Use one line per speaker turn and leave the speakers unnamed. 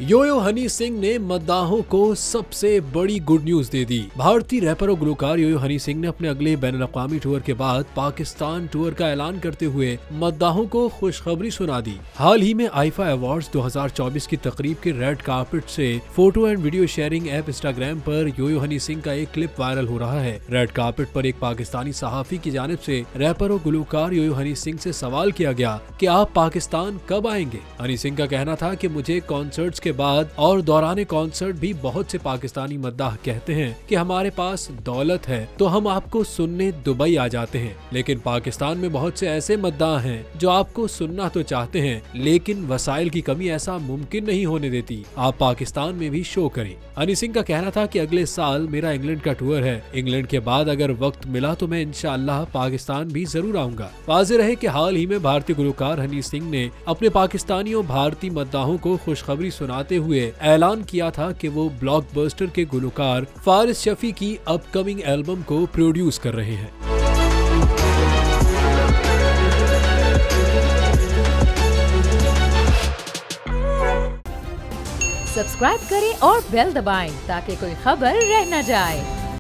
योयो हनी सिंह ने मद्दाहों को सबसे बड़ी गुड न्यूज दे दी। भारतीय रैपर और गुलकार योयो हनी सिंह ने अपने अगले बैनुल-अक़वामी टूर के बाद पाकिस्तान टूर का ऐलान करते हुए मद्दाहों को खुशखबरी सुना दी। हाल ही में आईफा अवार्ड्स 2024 की तकरीब के रेड कार्पेट से photo and video sharing app Instagram पर योयो हनी सिंह का एक क्लिप वायरल हो रहा है। रेड कार्पेट पर एक पाकिस्तानी सहाफी की जानिब से रैपर और गुलकार योयो हनी सिंह से सवाल किया गया कि आप पाकिस्तान कब आएंगे। हनी सिंह का कहना था कि मुझे कॉन्सर्ट्स के बाद और दौरान कॉन्सर्ट भी बहुत से पाकिस्तानी मद्दाह कहते हैं कि हमारे पास दौलत है तो हम आपको सुनने दुबई आ जाते हैं, लेकिन पाकिस्तान में बहुत से ऐसे मद्दाह हैं जो आपको सुनना तो चाहते हैं लेकिन वसाइल की कमी ऐसा मुमकिन नहीं होने देती। आप पाकिस्तान में भी शो करें। हनी सिंह का कहना था कि अगले साल मेरा इंग्लैंड का टूर है। इंग्लैंड के बाद अगर वक्त मिला तो मैं इंशाअल्लाह पाकिस्तान भी जरूर आऊंगा। वाज़ेह रहे कि हाल ही में भारतीय गुलकार हनी सिंह ने अपने पाकिस्तानियों भारतीय मद्दाहों को खुशखबरी सुनाते हुए ऐलान किया था कि वो ब्लॉकबस्टर के गुलकार फारिस शफी की अपकमिंग एल्बम को प्रोड्यूस कर रहे हैं।
सब्सक्राइब करें और बेल दबाएं ताकि कोई खबर रह न जाए।